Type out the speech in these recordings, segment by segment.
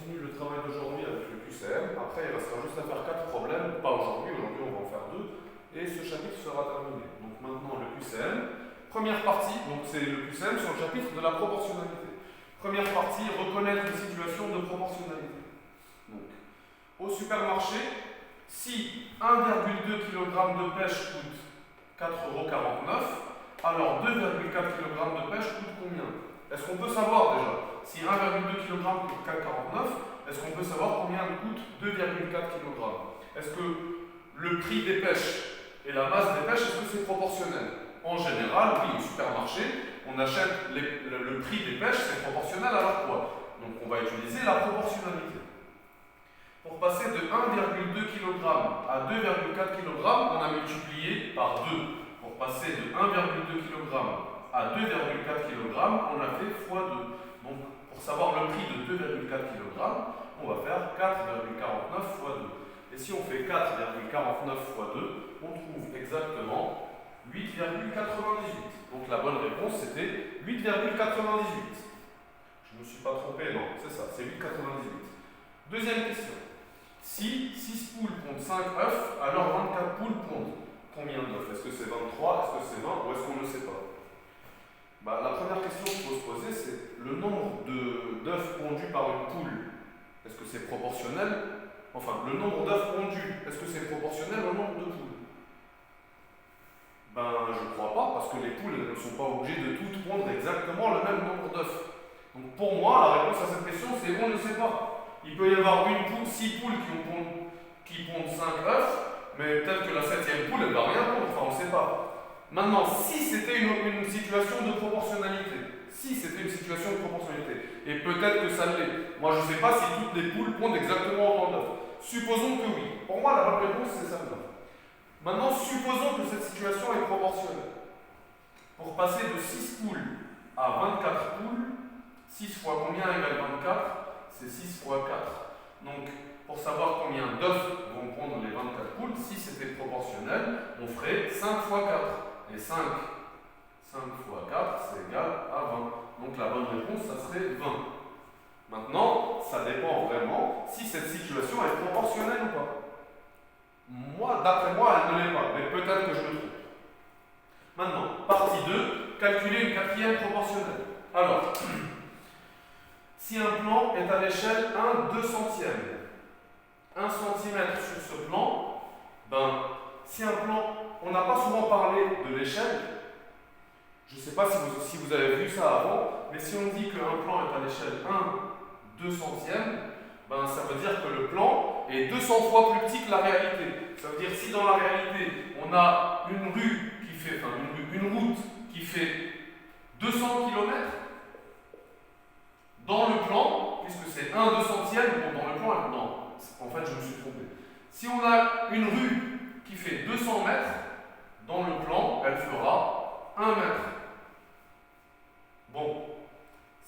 continue le travail d'aujourd'hui avec le QCM. Après, il restera juste à faire 4 problèmes. Pas aujourd'hui, aujourd'hui on va en faire 2. Et ce chapitre sera terminé. Donc maintenant le QCM. Première partie, donc c'est le QCM sur le chapitre de la proportionnalité. Première partie, reconnaître une situation de proportionnalité. Donc, au supermarché, si 1,2 kg de pêche coûte 4,49 €, alors 2,4 kg de pêche coûte combien? Est-ce qu'on peut savoir déjà? Si 1,2 kg coûte 4,49 €, est-ce qu'on peut savoir combien coûte 2,4 kg? Est-ce que le prix des pêches et la masse des pêches, est-ce que c'est proportionnel? En général, oui, au supermarché, on achète le prix des pêches, c'est proportionnel à leur poids. Donc on va utiliser la proportionnalité. Pour passer de 1,2 kg à 2,4 kg, on a multiplié par 2. Pour passer de 1,2 kg à 2,4 kg, on a fait x2. Donc pour savoir le prix de 2,4 kg, on va faire 4,49 x 2. Et si on fait 4,49 x 2, on trouve exactement 8,98. Donc la bonne réponse c'était 8,98. Je ne me suis pas trompé, non, c'est ça, c'est 8,98. Deuxième question. Si 6 poules pondent 5 œufs, alors 24 poules pondent combien d'œufs? Est-ce que c'est 23, est-ce que c'est 20 ou est-ce qu'on ne sait pas? La première question qu'il faut se poser, c'est le nombre d'œufs pondus par une poule. Est-ce que c'est proportionnel? Enfin, le nombre d'œufs pondus, est-ce que c'est proportionnel au nombre de poules? Je ne crois pas, parce que les poules ne sont pas obligées de toutes pondre exactement le même nombre d'œufs. Donc pour moi, la réponse à cette question, c'est on ne sait pas. Il peut y avoir 6 poules qui pondent 5 œufs, mais peut-être que la 7e poule, elle ne va rien pondre, enfin on ne sait pas. Maintenant, si c'était une situation de proportionnalité, et peut-être que ça l'est, moi je ne sais pas si toutes les poules pondent exactement autant d'œufs. Supposons que oui. Pour moi, la bonne réponse, c'est celle-là. Maintenant, supposons que cette situation est proportionnelle. Pour passer de 6 poules à 24 poules, 6 fois combien égale 24? C'est 6 fois 4. Donc, pour savoir combien d'œufs vont pondre les 24 poules, si c'était proportionnel, on ferait 5 fois 4. Et 5 fois 4, c'est égal à 20. Donc la bonne réponse, ça serait 20. Maintenant, ça dépend vraiment si cette situation est proportionnelle ou pas. Moi, d'après moi, elle ne l'est pas, mais peut-être que je me trompe. Maintenant, partie 2, calculer une 4e proportionnelle. Alors, si un plan est à l'échelle 1/200, 1 cm sur ce plan, si un plan, on n'a pas souvent parlé de l'échelle, je ne sais pas si vous avez vu ça avant, mais si on dit qu'un plan est à l'échelle 1/200, ça veut dire que le plan est 200 fois plus petit que la réalité. Ça veut dire si dans la réalité, on a une route qui fait 200 km, dans le plan, puisque c'est 1/200, dans le plan, non, en fait je me suis trompé. Si on a une rue qui fait 200 mètres, dans le plan, elle fera 1 mètre. Bon,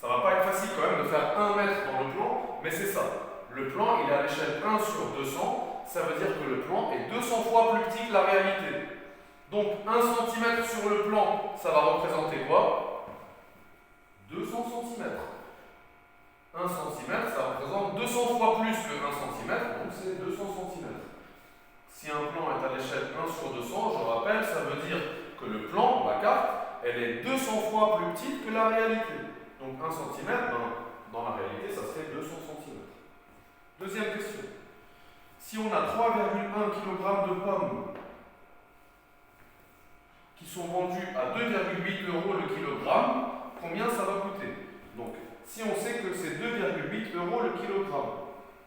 ça va pas être facile quand même de faire 1 mètre dans le plan, mais c'est ça. Le plan, il est à l'échelle 1/200, ça veut dire que le plan est 200 fois plus petit que la réalité. Donc 1 cm sur le plan, ça va représenter quoi? 200 cm. 1 cm, ça représente 200 fois plus que 1 cm, donc c'est 200 cm. Si un plan est à l'échelle 1/200, je rappelle, ça veut dire que le plan, la carte, elle est 200 fois plus petite que la réalité. Donc 1 cm, dans la réalité, ça serait 200 cm. Deuxième question. Si on a 3,1 kg de pommes qui sont vendues à 2,8 € le kilogramme, combien ça va coûter? Donc, si on sait que c'est 2,8 € le kilogramme,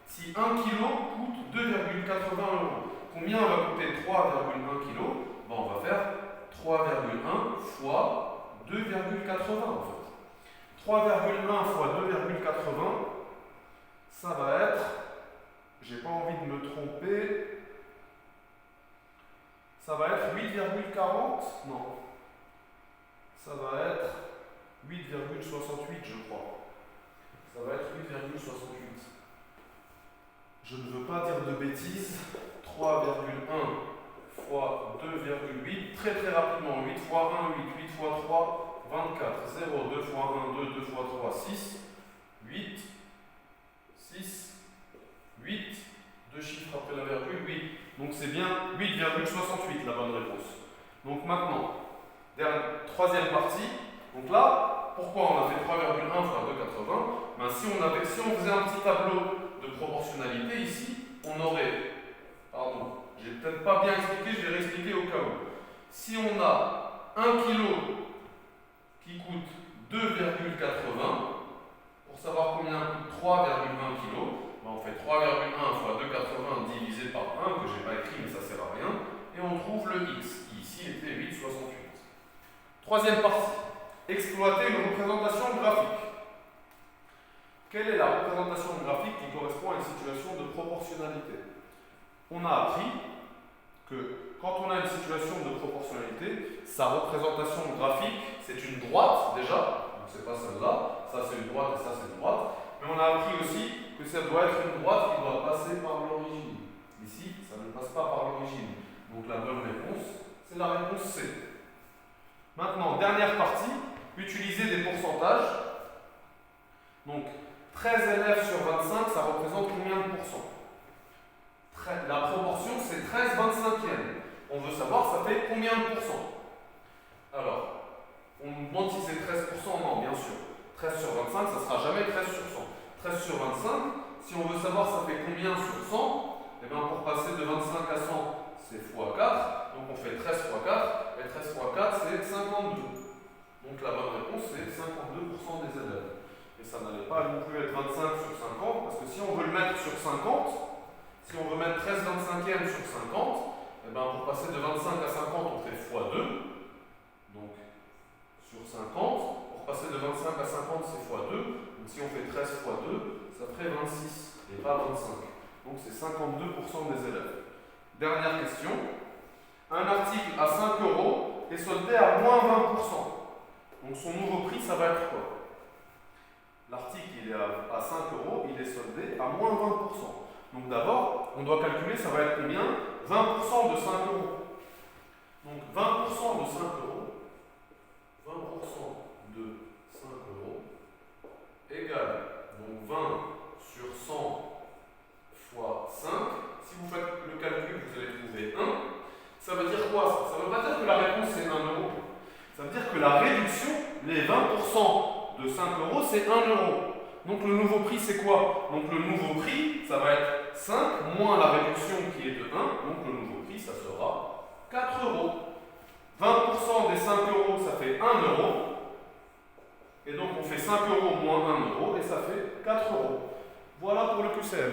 si 1 kg coûte 2,80 €, combien va coûter 3,1 kg? On va faire 3,1 fois 2,80 en fait. 3,1 fois 2,80, ça va être, j'ai pas envie de me tromper, ça va être 8,40, non, ça va être 8,68 je crois. Ça va être 8,68. Je ne veux pas dire de bêtises. 3,1 fois 2,8, très rapidement, 8 fois 1, 8, 8 fois 3, 24, 0, 2 fois 1, 2, 2 fois 3, 6, 8, 6, Donc maintenant, troisième partie. Donc là, pourquoi on a fait 3,1 fois 2,80? Ben, si on faisait un petit tableau de proportionnalité ici, on aurait, pardon, j'ai peut-être pas bien expliqué, je vais réexpliquer au cas où. Si on a 1 kg qui coûte 2,80, pour savoir combien coûte 3,1 kg, ben on fait 3,1 fois 2,80 divisé par 1, que je n'ai pas écrit mais ça ne sert à rien, et on trouve le x, qui ici était 8,68. Troisième partie, exploiter une représentation graphique. Quelle est la représentation graphique qui correspond à une situation de proportionnalité? On a appris que quand on a une situation de proportionnalité, sa représentation graphique, c'est une droite déjà, donc c'est pas celle-là, ça c'est une droite et ça c'est une droite, mais on a appris aussi que ça doit être une droite qui doit passer par l'origine. Ici, ça ne passe pas par l'origine. Donc la bonne réponse, c'est la réponse C. Maintenant, dernière partie, utiliser des pourcentages. Donc, 13 élèves sur 25, ça représente combien de pourcents? La proportion, c'est 13 25e. On veut savoir, ça fait combien de pourcents? Alors, on nous demande si c'est 13%, non, bien sûr. 13 sur 25, ça ne sera jamais 13 sur 100. 13 sur 25, si on veut savoir ça fait combien sur 100, et bien pour passer de 25 à 100, c'est x 4. Donc on fait 13 x 4, et 13 x 4, c'est 52. Donc la bonne réponse, c'est 52% des élèves. Et ça n'allait pas non plus être 25 sur 50, parce que si on veut le mettre sur 50, si on veut mettre 13 25e sur 50, et bien pour passer de 25 à 50, on fait x2. Donc sur 50, pour passer de 25 à 50, c'est x2. Donc si on fait 13 x 2, ça ferait 26 et pas 25. Donc c'est 52% des élèves. Dernière question. Un article à 5 € est soldé à moins 20%. Donc son nouveau prix, ça va être quoi? L'article, il est à 5 €, il est soldé à moins 20%. Donc d'abord, on doit calculer, ça va être combien? 20% de 5 €. Donc 20% de 5 €, 20% de 5 € égale, donc 20 sur 100 fois 5. Si vous faites le calcul, vous allez trouver 1. Ça veut dire quoi? Ça ne veut pas dire que la réponse c'est 1 €. Ça veut dire que la réduction, les 20% de 5 € c'est 1 €. Donc le nouveau prix c'est quoi? Donc le nouveau prix, ça va être 5 moins la réduction qui est de 1. Donc le nouveau prix, ça sera 4 €. 20% des 5 € ça fait 1 €. Et donc on fait 5 € moins 1 € et ça fait 4 €. Voilà pour le QCM.